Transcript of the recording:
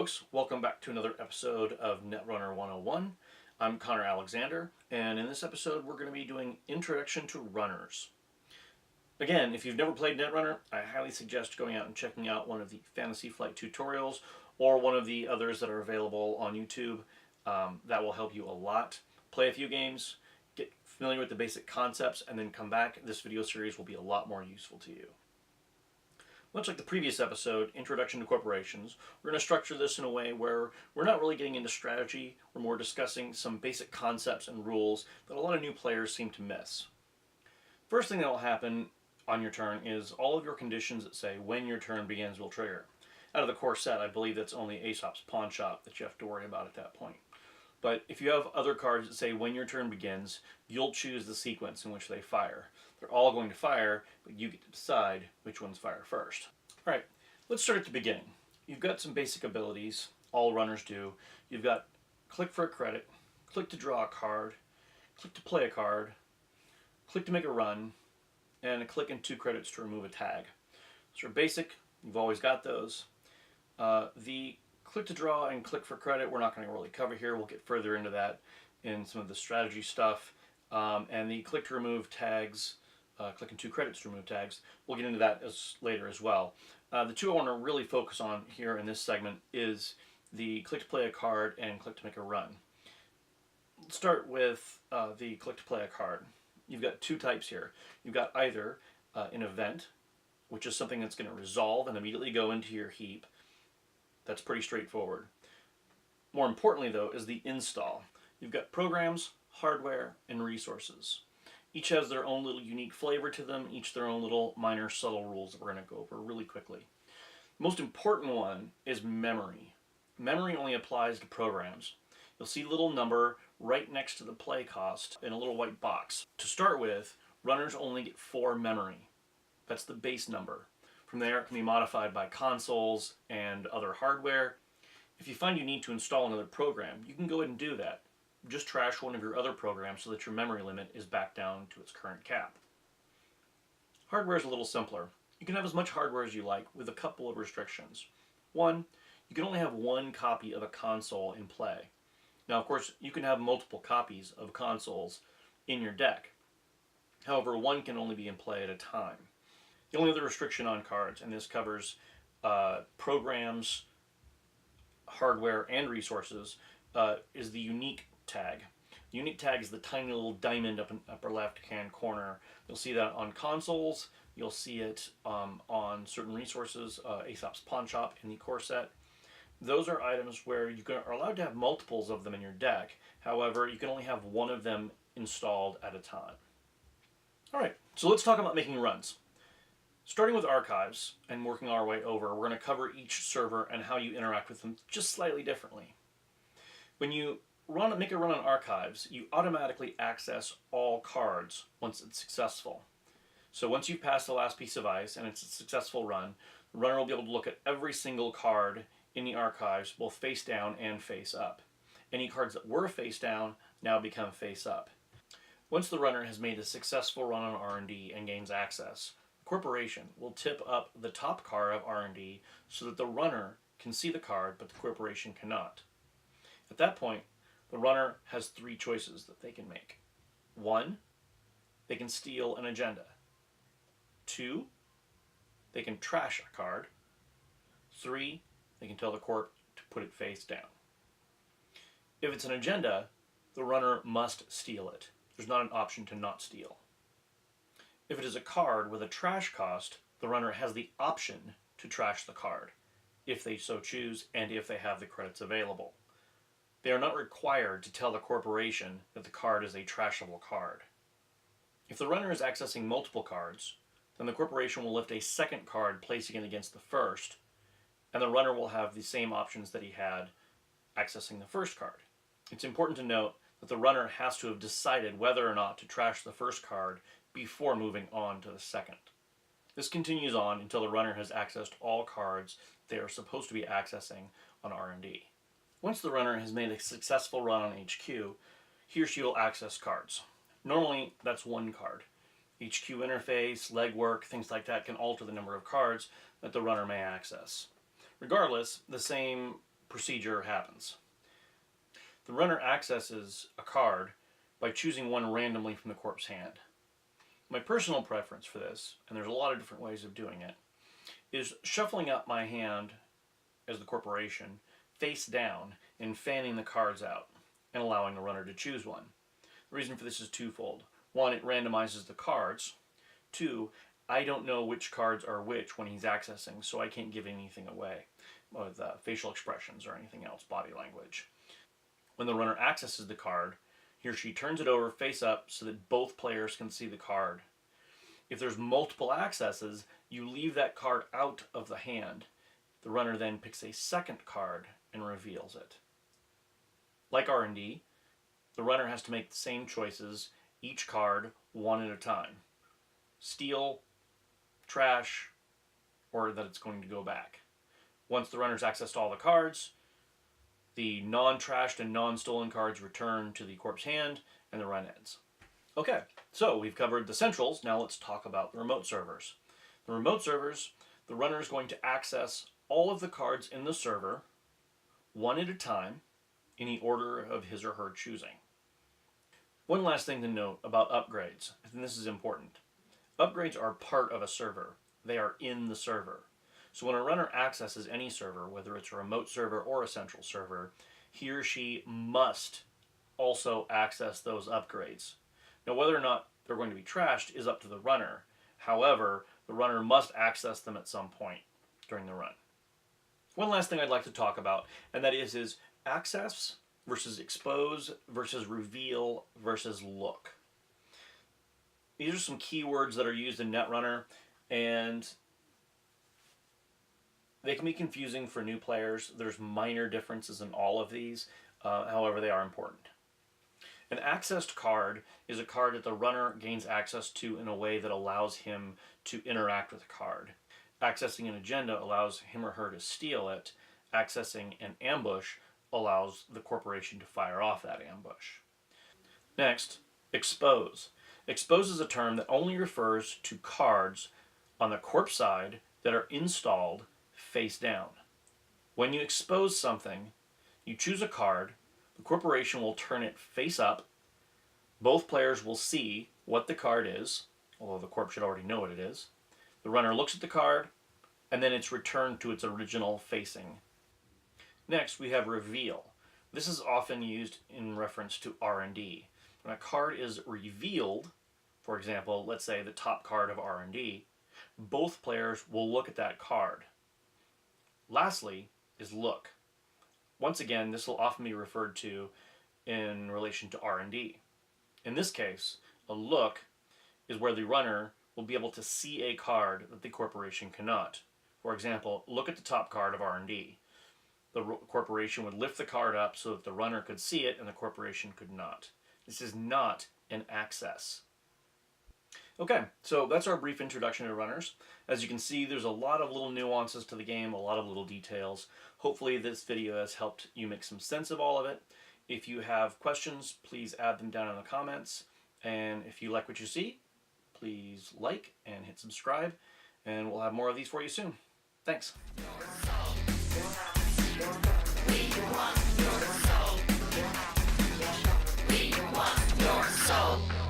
folks, welcome back to another episode of Netrunner 101. I'm Connor Alexander, and in this episode we're going to be doing Introduction to Runners. Again, if you've never played Netrunner, I highly suggest going out and checking out one of the Fantasy Flight tutorials or one of the others that are available on YouTube. That will help you a lot. Play a few games, get familiar with the basic concepts, and then come back. This video series will be a lot more useful to you. Much like the previous episode, Introduction to Corporations, we're going to structure this in a way where we're not really getting into strategy, we're more discussing some basic concepts and rules that a lot of new players seem to miss. First thing that will happen on your turn is all of your conditions that say when your turn begins will trigger. Out of the core set, I believe that's only Aesop's Pawn Shop that you have to worry about at that point. But if you have other cards that say when your turn begins, you'll choose the sequence in which they fire. They're all going to fire, but you get to decide which ones fire first. All right, let's start at the beginning. You've got some basic abilities, all runners do. You've got click for a credit, click to draw a card, click to play a card, click to make a run, and a click and 2 credits to remove a tag. So basic, you've always got those. The click to draw and click for credit we're not going to really cover here. We'll get further into that in some of the strategy stuff. And the click to remove tags, click and 2 credits to remove tags, we'll get into that later as well. The two I want to really focus on here in this segment is the click to play a card and click to make a run. Let's start with the click to play a card. You've got two types here. You've got either an event, which is something that's going to resolve and immediately go into your heap. That's pretty straightforward. More importantly, though, is the install. You've got programs, hardware, and resources. Each has their own little unique flavor to them, each their own little minor subtle rules that we're going to go over really quickly. The most important one is memory. Memory only applies to programs. You'll see a little number right next to the play cost in a little white box. To start with, runners only get 4 memory. That's the base number. From there, it can be modified by consoles and other hardware. If you find you need to install another program, you can go ahead and do that. Just trash one of your other programs so that your memory limit is back down to its current cap. Hardware is a little simpler. You can have as much hardware as you like with a couple of restrictions. One, you can only have one copy of a console in play. Now, of course, you can have multiple copies of consoles in your deck. However, one can only be in play at a time. The only other restriction on cards, and this covers programs, hardware, and resources, is the unique tag. The unique tag is the tiny little diamond up in the upper left-hand corner. You'll see that on consoles. You'll see it on certain resources, Aesop's Pawn Shop in the core set. Those are items where you are allowed to have multiples of them in your deck. However, you can only have one of them installed at a time. All right, so let's talk about making runs. Starting with archives and working our way over, we're going to cover each server and how you interact with them just slightly differently. When you make a run on archives, you automatically access all cards once it's successful. So once you've passed the last piece of ice and it's a successful run, the runner will be able to look at every single card in the archives, both face down and face up. Any cards that were face down now become face up. Once the runner has made a successful run on R&D and gains access, corporation will tip up the top card of R&D so that the runner can see the card but the corporation cannot. At that point, the runner has 3 choices that they can make. 1, they can steal an agenda. 2, they can trash a card. 3, they can tell the corp to put it face down. If it's an agenda, the runner must steal it. There's not an option to not steal. If it is a card with a trash cost, the runner has the option to trash the card, if they so choose and if they have the credits available. They are not required to tell the corporation that the card is a trashable card. If the runner is accessing multiple cards, then the corporation will lift a second card, placing it against the first, and the runner will have the same options that he had accessing the first card. It's important to note that the runner has to have decided whether or not to trash the first card before moving on to the second. This continues on until the runner has accessed all cards they are supposed to be accessing on R&D. Once the runner has made a successful run on HQ, he or she will access cards. Normally, that's 1 card. HQ interface, legwork, things like that can alter the number of cards that the runner may access. Regardless, the same procedure happens. The runner accesses a card by choosing one randomly from the corpse hand. My personal preference for this, and there's a lot of different ways of doing it, is shuffling up my hand as the corporation face down and fanning the cards out and allowing the runner to choose one. The reason for this is twofold. One, it randomizes the cards. Two, I don't know which cards are which when he's accessing, so I can't give anything away with facial expressions or anything else, body language. When the runner accesses the card, he or she turns it over face up so that both players can see the card. If there's multiple accesses, you leave that card out of the hand. The runner then picks a second card and reveals it. Like R&D, the runner has to make the same choices, each card one at a time. Steal, trash, or that it's going to go back. Once the runner's accessed all the cards, the non-trashed and non-stolen cards return to the corpse hand, and the run ends. Okay, so we've covered the centrals. Now let's talk about the remote servers. The remote servers, the runner is going to access all of the cards in the server, one at a time, in the order of his or her choosing. One last thing to note about upgrades, and this is important. Upgrades are part of a server. They are in the server. So when a runner accesses any server, whether it's a remote server or a central server, he or she must also access those upgrades. Now, whether or not they're going to be trashed is up to the runner. However, the runner must access them at some point during the run. One last thing I'd like to talk about, and that is access versus expose versus reveal versus look. These are some keywords that are used in Netrunner, and they can be confusing for new players. There's minor differences in all of these, however they are important. An accessed card is a card that the runner gains access to in a way that allows him to interact with the card. Accessing an agenda allows him or her to steal it. Accessing an ambush allows the corporation to fire off that ambush. Next, expose. Expose is a term that only refers to cards on the corpse side that are installed face down. When you expose something, you choose a card, the corporation will turn it face up, both players will see what the card is, although the corpse should already know what it is. The runner looks at the card, and then it's returned to its original facing. Next, we have reveal. This is often used in reference to R&D. When a card is revealed, for example, let's say the top card of R&D, both players will look at that card. Lastly is look. Once again, this will often be referred to in relation to R&D. In this case, a look is where the runner will be able to see a card that the corporation cannot. For example, look at the top card of R&D. The corporation would lift the card up so that the runner could see it and the corporation could not. This is not an access. Okay, so that's our brief introduction to runners. As you can see, there's a lot of little nuances to the game, a lot of little details. Hopefully this video has helped you make some sense of all of it. If you have questions, please add them down in the comments. And if you like what you see, please like and hit subscribe. And we'll have more of these for you soon. Thanks. We want your soul. We want your soul.